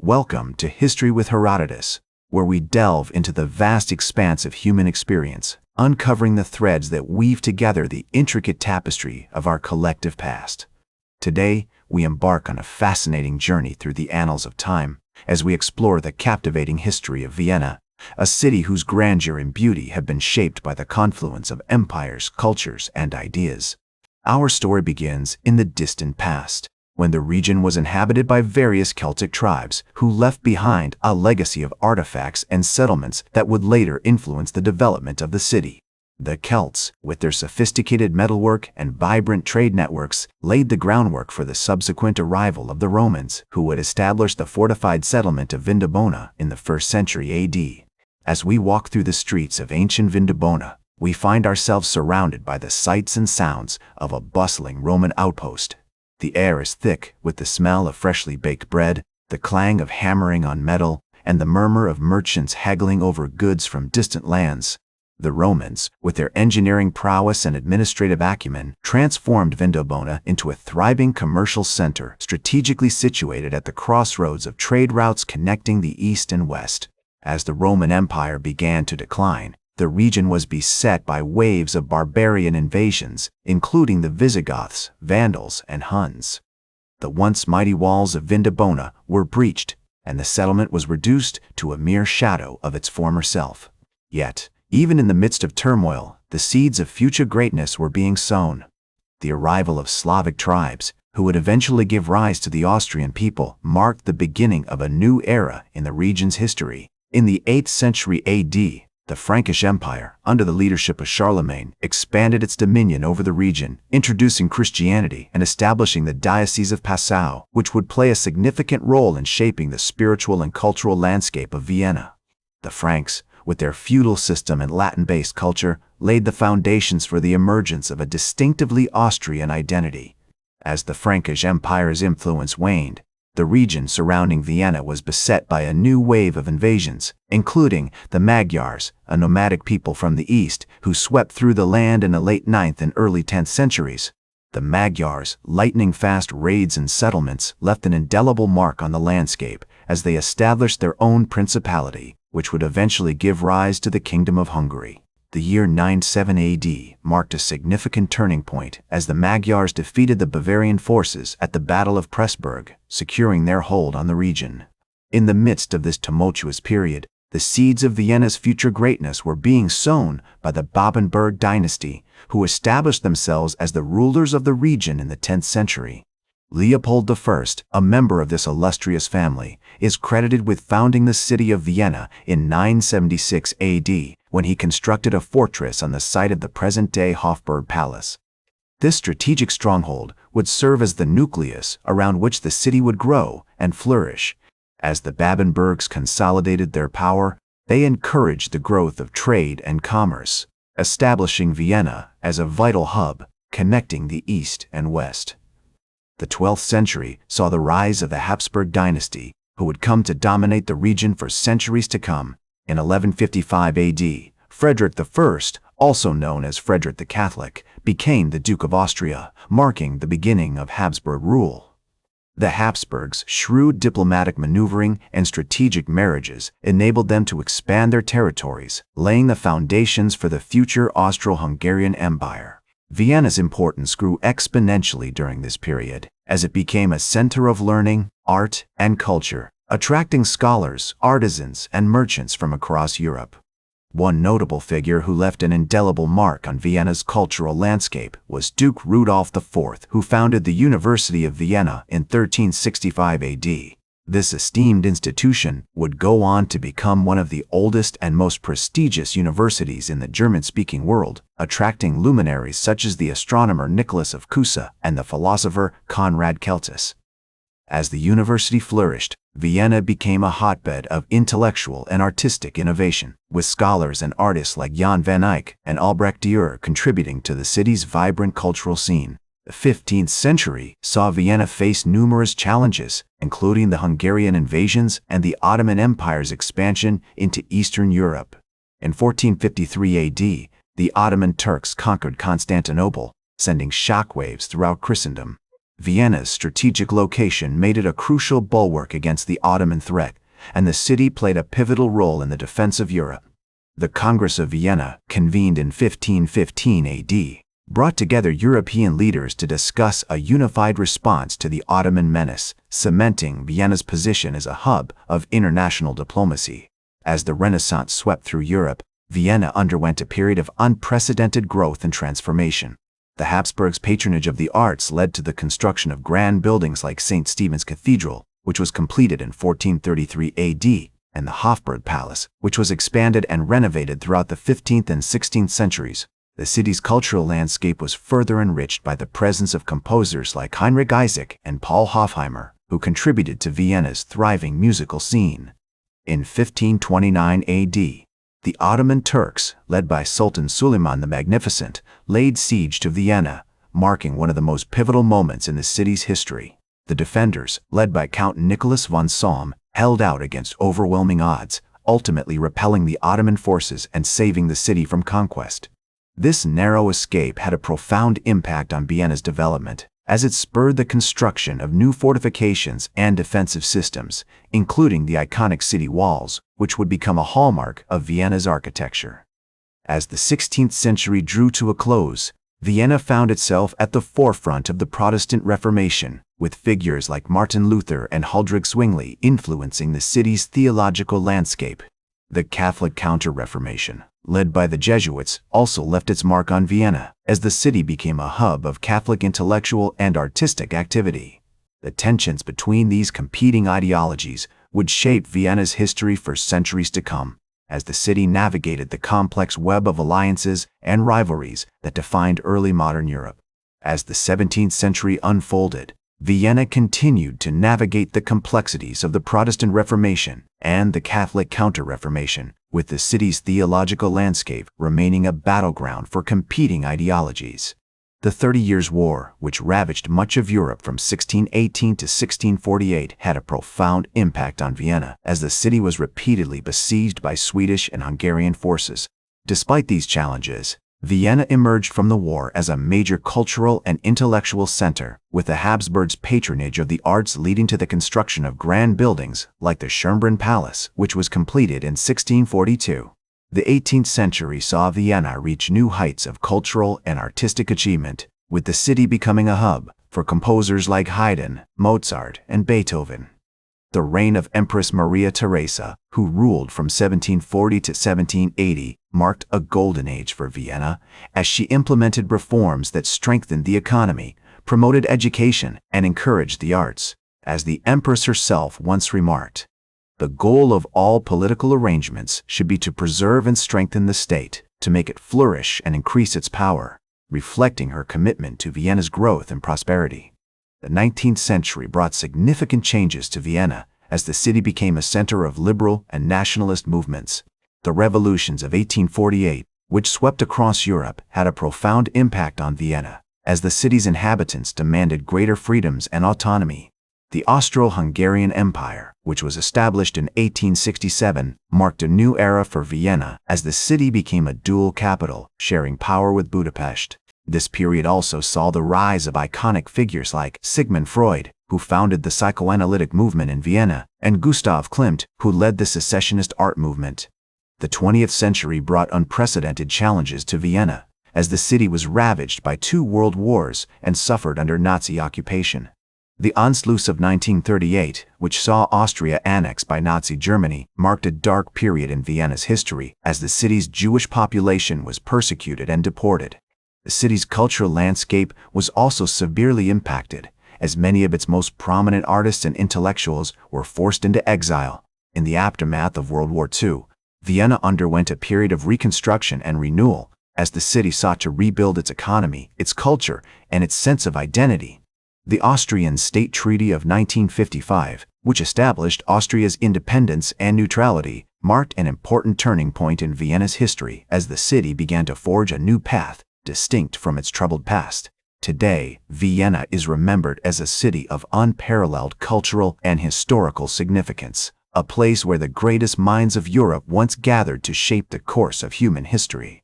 Welcome to History with Herodotus, where we delve into the vast expanse of human experience, uncovering the threads that weave together the intricate tapestry of our collective past. Today, we embark on a fascinating journey through the annals of time as we explore the captivating history of Vienna, a city whose grandeur and beauty have been shaped by the confluence of empires, cultures, and ideas. Our story begins in the distant past, when the region was inhabited by various Celtic tribes who left behind a legacy of artifacts and settlements that would later influence the development of the city. The Celts, with their sophisticated metalwork and vibrant trade networks, laid the groundwork for the subsequent arrival of the Romans, who would establish the fortified settlement of Vindobona in the 1st century AD. As we walk through the streets of ancient Vindobona, we find ourselves surrounded by the sights and sounds of a bustling Roman outpost. The air is thick with the smell of freshly baked bread, the clang of hammering on metal, and the murmur of merchants haggling over goods from distant lands. The Romans, with their engineering prowess and administrative acumen, transformed Vindobona into a thriving commercial center strategically situated at the crossroads of trade routes connecting the East and West. As the Roman Empire began to decline, the region was beset by waves of barbarian invasions, including the Visigoths, Vandals, and Huns. The once mighty walls of Vindobona were breached, and the settlement was reduced to a mere shadow of its former self. Yet, even in the midst of turmoil, the seeds of future greatness were being sown. The arrival of Slavic tribes, who would eventually give rise to the Austrian people, marked the beginning of a new era in the region's history. In the 8th century AD, the Frankish Empire, under the leadership of Charlemagne, expanded its dominion over the region, introducing Christianity and establishing the Diocese of Passau, which would play a significant role in shaping the spiritual and cultural landscape of Vienna. The Franks, with their feudal system and Latin-based culture, laid the foundations for the emergence of a distinctively Austrian identity. As the Frankish Empire's influence waned, the region surrounding Vienna was beset by a new wave of invasions, including the Magyars, a nomadic people from the east who swept through the land in the late 9th and early 10th centuries. The Magyars' lightning-fast raids and settlements left an indelible mark on the landscape as they established their own principality, which would eventually give rise to the Kingdom of Hungary. The year 97 AD marked a significant turning point as the Magyars defeated the Bavarian forces at the Battle of Pressburg, securing their hold on the region. In the midst of this tumultuous period, the seeds of Vienna's future greatness were being sown by the Babenberg dynasty, who established themselves as the rulers of the region in the 10th century. Leopold I, a member of this illustrious family, is credited with founding the city of Vienna in 976 AD, when he constructed a fortress on the site of the present-day Hofburg Palace. This strategic stronghold would serve as the nucleus around which the city would grow and flourish. As the Babenbergs consolidated their power, they encouraged the growth of trade and commerce, establishing Vienna as a vital hub connecting the East and West. The 12th century saw the rise of the Habsburg dynasty, who would come to dominate the region for centuries to come. In 1155 AD, Frederick I, also known as Frederick the Catholic, became the Duke of Austria, marking the beginning of Habsburg rule. The Habsburgs' shrewd diplomatic maneuvering and strategic marriages enabled them to expand their territories, laying the foundations for the future Austro-Hungarian Empire. Vienna's importance grew exponentially during this period, as it became a center of learning, art, and culture, attracting scholars, artisans, and merchants from across Europe. One notable figure who left an indelible mark on Vienna's cultural landscape was Duke Rudolf IV, who founded the University of Vienna in 1365 AD. This esteemed institution would go on to become one of the oldest and most prestigious universities in the German-speaking world, attracting luminaries such as the astronomer Nicholas of Cusa and the philosopher Conrad Celtus. As the university flourished, Vienna became a hotbed of intellectual and artistic innovation, with scholars and artists like Jan van Eyck and Albrecht Dürer contributing to the city's vibrant cultural scene. The 15th century saw Vienna face numerous challenges, including the Hungarian invasions and the Ottoman Empire's expansion into Eastern Europe. In 1453 AD, the Ottoman Turks conquered Constantinople, sending shockwaves throughout Christendom. Vienna's strategic location made it a crucial bulwark against the Ottoman threat, and the city played a pivotal role in the defense of Europe. The Congress of Vienna, convened in 1515 AD, brought together European leaders to discuss a unified response to the Ottoman menace, cementing Vienna's position as a hub of international diplomacy. As the Renaissance swept through Europe, Vienna underwent a period of unprecedented growth and transformation. The Habsburgs' patronage of the arts led to the construction of grand buildings like St. Stephen's Cathedral, which was completed in 1433 AD, and the Hofburg Palace, which was expanded and renovated throughout the 15th and 16th centuries. The city's cultural landscape was further enriched by the presence of composers like Heinrich Isaac and Paul Hofheimer, who contributed to Vienna's thriving musical scene. In 1529 AD, the Ottoman Turks, led by Sultan Suleiman the Magnificent, laid siege to Vienna, marking one of the most pivotal moments in the city's history. The defenders, led by Count Nicholas von Salm, held out against overwhelming odds, ultimately repelling the Ottoman forces and saving the city from conquest. This narrow escape had a profound impact on Vienna's development, as it spurred the construction of new fortifications and defensive systems, including the iconic city walls, which would become a hallmark of Vienna's architecture. As the 16th century drew to a close, Vienna found itself at the forefront of the Protestant Reformation, with figures like Martin Luther and Huldrych Zwingli influencing the city's theological landscape. The Catholic Counter-Reformation, led by the Jesuits, also left its mark on Vienna, as the city became a hub of Catholic intellectual and artistic activity. The tensions between these competing ideologies would shape Vienna's history for centuries to come, as the city navigated the complex web of alliances and rivalries that defined early modern Europe. As the 17th century unfolded, Vienna continued to navigate the complexities of the Protestant Reformation and the Catholic Counter-Reformation, with the city's theological landscape remaining a battleground for competing ideologies. The 30 Years' War, which ravaged much of Europe from 1618 to 1648, had a profound impact on Vienna, as the city was repeatedly besieged by Swedish and Hungarian forces. Despite these challenges, Vienna emerged from the war as a major cultural and intellectual center, with the Habsburgs' patronage of the arts leading to the construction of grand buildings like the Schönbrunn Palace, which was completed in 1642. The 18th century saw Vienna reach new heights of cultural and artistic achievement, with the city becoming a hub for composers like Haydn, Mozart, and Beethoven. The reign of Empress Maria Theresa, who ruled from 1740 to 1780, marked a golden age for Vienna, as she implemented reforms that strengthened the economy, promoted education, and encouraged the arts. As the Empress herself once remarked, "The goal of all political arrangements should be to preserve and strengthen the state, to make it flourish and increase its power," reflecting her commitment to Vienna's growth and prosperity. The 19th century brought significant changes to Vienna, as the city became a center of liberal and nationalist movements. The revolutions of 1848, which swept across Europe, had a profound impact on Vienna, as the city's inhabitants demanded greater freedoms and autonomy. The Austro-Hungarian Empire, which was established in 1867, marked a new era for Vienna, as the city became a dual capital, sharing power with Budapest. This period also saw the rise of iconic figures like Sigmund Freud, who founded the psychoanalytic movement in Vienna, and Gustav Klimt, who led the secessionist art movement. The 20th century brought unprecedented challenges to Vienna, as the city was ravaged by 2 world wars and suffered under Nazi occupation. The Anschluss of 1938, which saw Austria annexed by Nazi Germany, marked a dark period in Vienna's history, as the city's Jewish population was persecuted and deported. The city's cultural landscape was also severely impacted, as many of its most prominent artists and intellectuals were forced into exile. In the aftermath of World War II, Vienna underwent a period of reconstruction and renewal, as the city sought to rebuild its economy, its culture, and its sense of identity. The Austrian State Treaty of 1955, which established Austria's independence and neutrality, marked an important turning point in Vienna's history, as the city began to forge a new path, distinct from its troubled past. Today, Vienna is remembered as a city of unparalleled cultural and historical significance, a place where the greatest minds of Europe once gathered to shape the course of human history.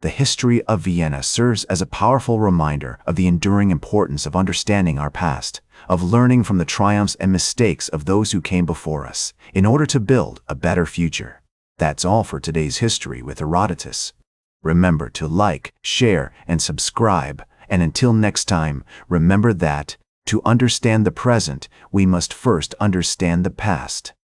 The history of Vienna serves as a powerful reminder of the enduring importance of understanding our past, of learning from the triumphs and mistakes of those who came before us, in order to build a better future. That's all for today's History with Herodotus. Remember to like, share, and subscribe, and until next time, remember that, to understand the present, we must first understand the past.